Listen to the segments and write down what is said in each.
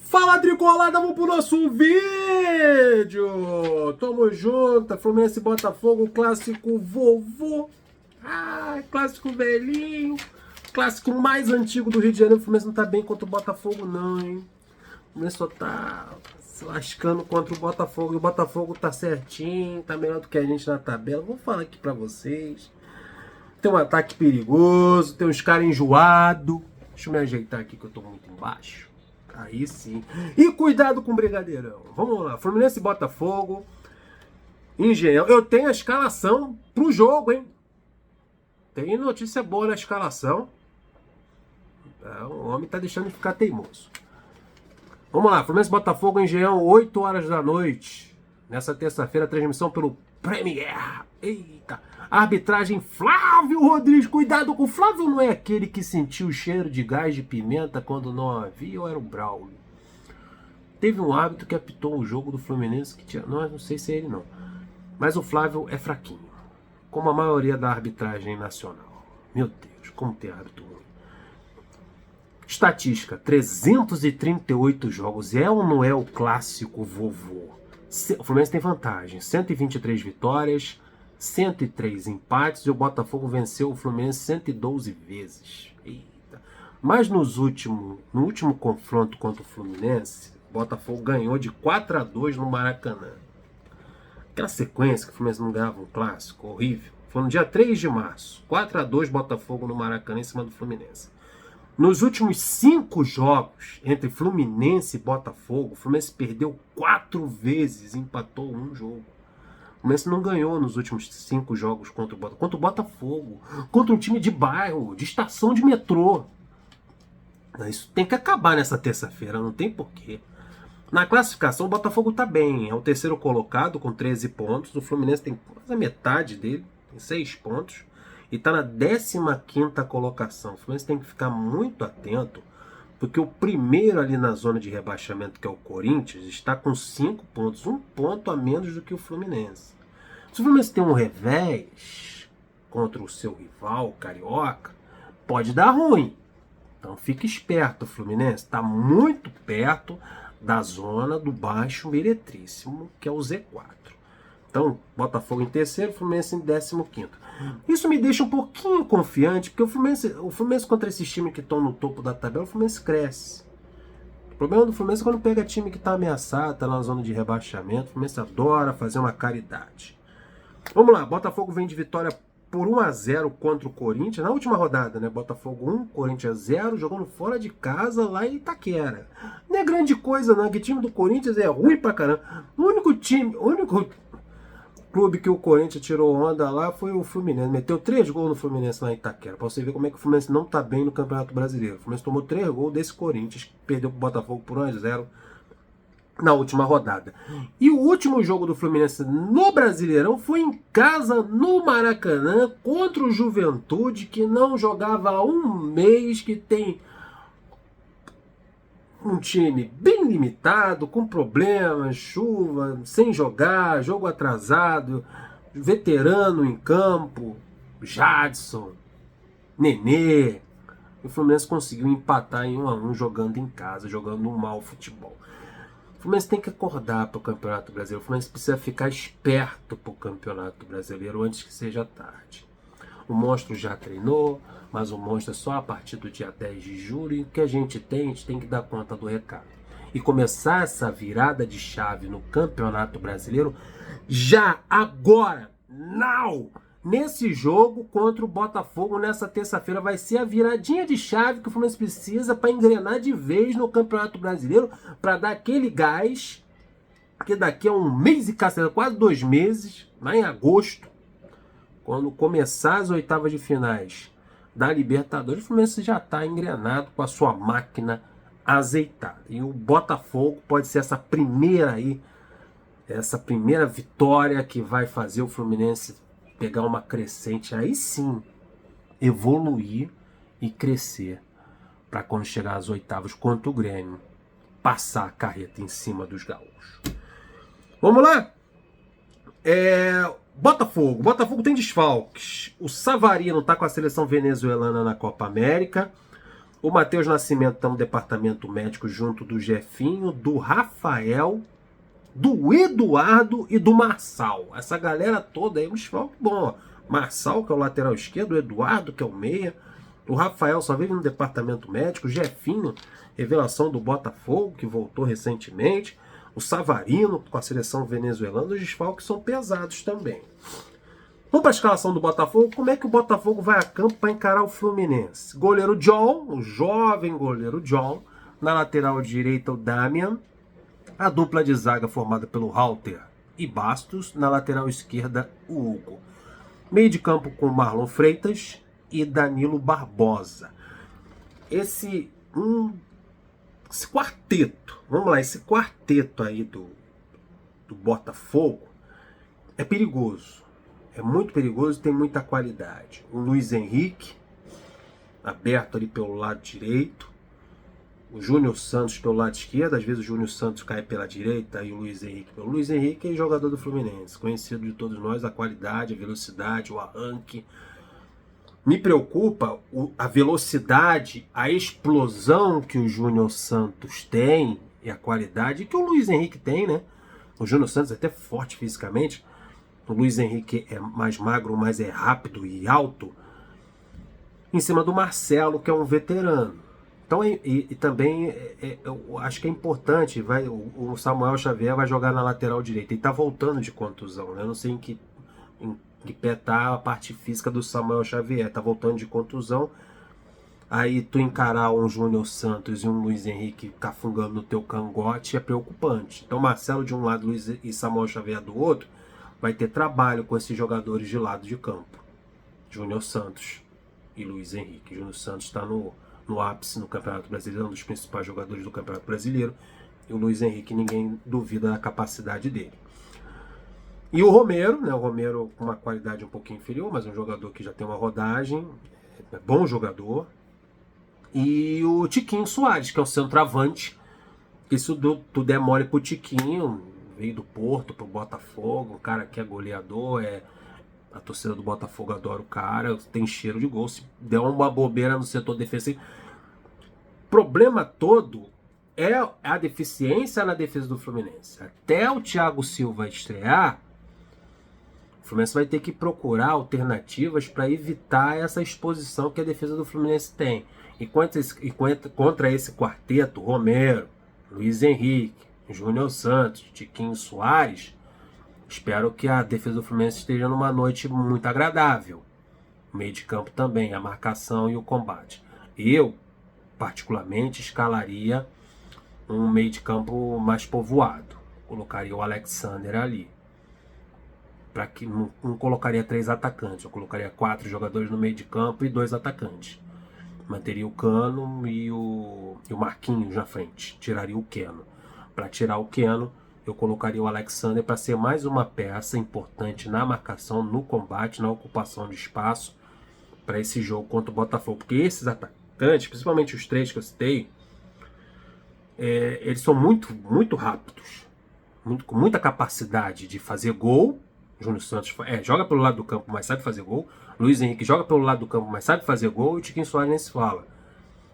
Fala, tricolada, vamos pro nosso vídeo! Tamo junto, Fluminense e Botafogo, clássico vovô, clássico velhinho, clássico mais antigo do Rio de Janeiro. O Fluminense não tá bem contra o Botafogo não, hein? O Fluminense só tá se lascando contra o Botafogo, e o Botafogo tá certinho, tá melhor do que a gente na tabela. Vou falar aqui pra vocês. Tem um ataque perigoso, tem uns caras enjoados. Deixa eu me ajeitar aqui que eu tô muito embaixo. Aí sim. E cuidado com o Brigadeirão. Vamos lá. Fluminense e Botafogo. Engenhão. Eu tenho a escalação pro jogo, hein? Tem notícia boa na escalação. O homem tá deixando de ficar teimoso. Vamos lá. Fluminense e Botafogo, Engenhão, 8 horas da noite. Nessa terça-feira, transmissão pelo Premier. Eita. Arbitragem Flávio Rodrigues. Cuidado com o Flávio, não é aquele que sentiu o cheiro de gás de pimenta quando não havia, ou era o Braulio? Teve um árbitro que apitou o jogo do Fluminense que tinha. Não sei se é ele não. Mas o Flávio é fraquinho. Como a maioria da arbitragem nacional. Meu Deus, como tem árbitro ruim. Estatística, 338 jogos. É ou não é o clássico vovô? O Fluminense tem vantagem. 123 vitórias. 103 empates e o Botafogo venceu o Fluminense 112 vezes. Eita. Mas no último confronto contra o Fluminense, o Botafogo ganhou de 4-2 no Maracanã. Aquela sequência que o Fluminense não ganhava um clássico, horrível. Foi no dia 3 de março, 4-2 Botafogo no Maracanã em cima do Fluminense. Nos últimos 5 jogos entre Fluminense e Botafogo, o Fluminense perdeu 4 vezes e empatou um jogo. O Fluminense não ganhou nos últimos 5 jogos contra o Botafogo, contra um time de bairro, de estação de metrô. Isso tem que acabar nessa terça-feira, não tem porquê. Na classificação, o Botafogo tá bem, é o terceiro colocado com 13 pontos, o Fluminense tem quase a metade dele, tem 6 pontos, e tá na 15ª colocação. O Fluminense tem que ficar muito atento, porque o primeiro ali na zona de rebaixamento, que é o Corinthians, está com 5 pontos, 1 ponto a menos do que o Fluminense. Se o Fluminense tem um revés contra o seu rival, Carioca, pode dar ruim. Então fique esperto, o Fluminense está muito perto da zona do baixo meretríssimo, que é o Z4. Então, Botafogo em terceiro, Fluminense em 15º. Isso me deixa um pouquinho confiante, porque o Fluminense contra esses times que estão no topo da tabela, o Fluminense cresce. O problema do Fluminense é quando pega time que está ameaçado, está na zona de rebaixamento. O Fluminense adora fazer uma caridade. Vamos lá, Botafogo vem de vitória por 1-0 contra o Corinthians. Na última rodada, né? Botafogo 1, Corinthians 0, jogando fora de lá em Itaquera. Não é grande coisa, não, que o time do Corinthians é ruim pra caramba. O único clube que o Corinthians tirou onda lá foi o Fluminense. Meteu 3 gols no Fluminense lá em Itaquera. Pra você ver como é que o Fluminense não tá bem no Campeonato Brasileiro. O Fluminense tomou 3 gols desse Corinthians, que perdeu pro Botafogo por 1-0 na última rodada. E o último jogo do Fluminense no Brasileirão foi em casa, no Maracanã, contra o Juventude, que não jogava há um mês, que tem um time bem limitado, com problemas, chuva, sem jogar, jogo atrasado, veterano em campo, Jadson, Nenê. O Fluminense conseguiu empatar em 1-1 jogando em casa, jogando um mau futebol. O Fluminense tem que acordar para o Campeonato Brasileiro. O Fluminense precisa ficar esperto para o Campeonato Brasileiro antes que seja tarde. O monstro já treinou, mas o monstro é só a partir do dia 10 de julho. E o que a gente tem que dar conta do recado. E começar essa virada de chave no Campeonato Brasileiro já, agora, now! Nesse jogo contra o Botafogo, nessa terça-feira, vai ser a viradinha de chave que o Fluminense precisa para engrenar de vez no Campeonato Brasileiro, para dar aquele gás, que daqui a um mês e caceta, quase 2 meses, lá em agosto, quando começar as oitavas de finais da Libertadores, o Fluminense já está engrenado com a sua máquina azeitada. E o Botafogo pode ser essa primeira vitória que vai fazer o Fluminense pegar uma crescente, aí sim evoluir e crescer para quando chegar às oitavas contra o Grêmio, passar a carreta em cima dos gaúchos. Vamos lá? Botafogo tem desfalques. O Savarino está com a seleção venezuelana na Copa América. O Matheus Nascimento está no departamento médico junto do Jefinho, do Rafael, do Eduardo e do Marçal. Essa galera toda aí, um desfalque bom. Marçal, que é o lateral esquerdo, o Eduardo, que é o meia. O Rafael só vive no departamento médico. O Jefinho, revelação do Botafogo, que voltou recentemente. O Savarino, com a seleção venezuelana. Os desfalques são pesados também. Vamos para a escalação do Botafogo. Como é que o Botafogo vai a campo para encarar o Fluminense? Goleiro John, o jovem goleiro John. Na lateral direita, o Damian. A dupla de zaga formada pelo Halter e Bastos. Na lateral esquerda, o Hugo. Meio de campo com Marlon Freitas e Danilo Barbosa. Esse quarteto, vamos lá, esse quarteto aí do Botafogo é perigoso. É muito perigoso e tem muita qualidade. O Luiz Henrique, aberto ali pelo lado direito. O Júnior Santos pelo lado esquerdo. Às vezes o Júnior Santos cai pela direita e o Luiz Henrique pelo... Luiz Henrique é jogador do Fluminense, conhecido de todos nós, a qualidade, a velocidade, o arranque. Me preocupa a velocidade, a explosão que o Júnior Santos tem e a qualidade que o Luiz Henrique tem, né? O Júnior Santos é até forte fisicamente. O Luiz Henrique é mais magro, mas é rápido e alto. Em cima do Marcelo, que é um veterano. Então, também eu acho que é importante. O Samuel Xavier vai jogar na lateral direita. Ele está voltando de contusão, né? Eu não sei em que pé tá a parte física do Samuel Xavier. Está voltando de contusão. Aí tu encarar um Júnior Santos e um Luiz Henrique cafungando no teu cangote é preocupante. Então, Marcelo de um lado, Luiz e Samuel Xavier do outro, vai ter trabalho com esses jogadores de lado de campo. Júnior Santos e Luiz Henrique. Júnior Santos está no ápice no Campeonato Brasileiro, um dos principais jogadores do Campeonato Brasileiro. E o Luiz Henrique, ninguém duvida da capacidade dele. E o Romero, né? O Romero com uma qualidade um pouquinho inferior, mas um jogador que já tem uma rodagem, é bom jogador. E o Tiquinho Soares, que é o centroavante. Isso tudo é mole pro Tiquinho. Veio do Porto pro Botafogo, um cara que é goleador, a torcida do Botafogo adora o cara, tem cheiro de gol. Se der uma bobeira no setor defensivo, o problema todo é a deficiência na defesa do Fluminense. Até o Thiago Silva estrear, o Fluminense vai ter que procurar alternativas para evitar essa exposição que a defesa do Fluminense tem. E contra esse quarteto, Romero, Luiz Henrique, Júnior Santos, Tiquinho Soares, espero que a defesa do Fluminense esteja numa noite muito agradável. O meio de campo também, a marcação e o combate. Eu, particularmente, escalaria um meio de campo mais povoado. Colocaria o Alexander ali. Para que não colocaria 3 atacantes, eu colocaria 4 jogadores no meio de campo e 2 atacantes. Manteria o Cano e o Marquinhos na frente. Tiraria o Keno. Para tirar o Keno, eu colocaria o Alexander para ser mais uma peça importante na marcação, no combate, na ocupação de espaço para esse jogo contra o Botafogo. Porque esses atacantes, principalmente os 3 que eu citei, eles são muito rápidos, com muita capacidade de fazer gol. Júnior Santos joga pelo lado do campo, mas sabe fazer gol. Luiz Henrique joga pelo lado do campo, mas sabe fazer gol. E o Tiquinho Soares nem se fala.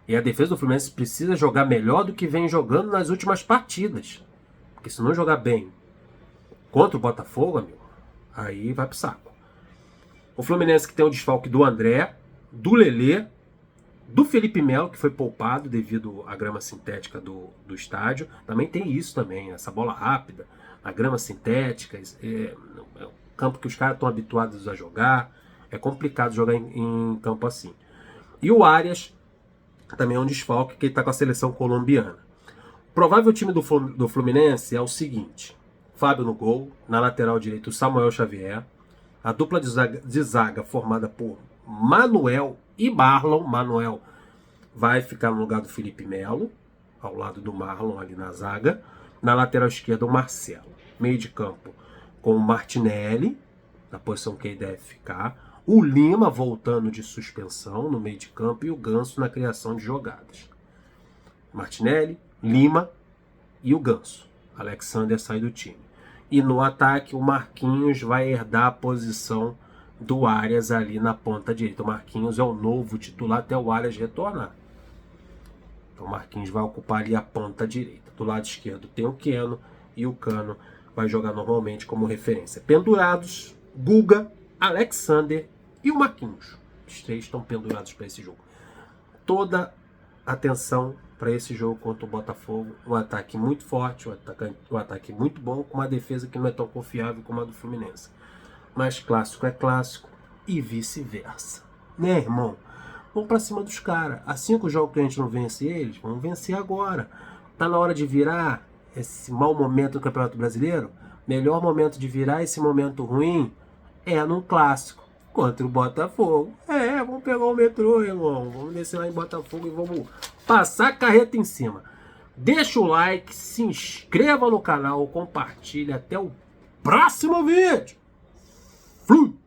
E a defesa do Fluminense precisa jogar melhor do que vem jogando nas últimas partidas. Porque se não jogar bem contra o Botafogo, amigo, aí vai pro saco. O Fluminense que tem o desfalque do André, do Lelê, do Felipe Melo, que foi poupado devido à grama sintética do estádio. Também tem isso também, essa bola rápida, a grama sintética, é um campo que os caras estão habituados a jogar. É complicado jogar em campo assim. E o Arias também é um desfalque, que ele está com a seleção colombiana. O provável time do Fluminense é o seguinte: Fábio no gol, na lateral direita o Samuel Xavier, a dupla de zaga formada por Manuel e Marlon. Manuel vai ficar no lugar do Felipe Melo, ao lado do Marlon ali na zaga. Na lateral esquerda o Marcelo. Meio de campo com o Martinelli, na posição que ele deve ficar. O Lima voltando de suspensão no meio de campo e o Ganso na criação de jogadas. Martinelli, Lima e o Ganso. Alexander sai do time. E no ataque o Marquinhos vai herdar a posição do Arias ali na ponta direita. O Marquinhos é o novo titular até o Arias retornar. Então o Marquinhos vai ocupar ali a ponta direita. Do lado esquerdo tem o Keno e o Cano vai jogar normalmente como referência. Pendurados, Guga, Alexander e o Marquinhos. Os três estão pendurados para esse jogo. Toda atenção para esse jogo contra o Botafogo. Um ataque muito forte, um ataque muito bom, com uma defesa que não é tão confiável como a do Fluminense. Mas clássico é clássico e vice-versa. Né, irmão? Vamos para cima dos caras. Assim que o jogo que a gente não vence eles, vamos vencer agora. Tá na hora de virar esse mau momento do Campeonato Brasileiro. Melhor momento de virar esse momento ruim é num clássico contra o Botafogo. Vamos pegar o metrô, irmão. Vamos descer lá em Botafogo e vamos passar a carreta em cima. Deixa o like, se inscreva no canal, compartilha. Até o próximo vídeo. Fui!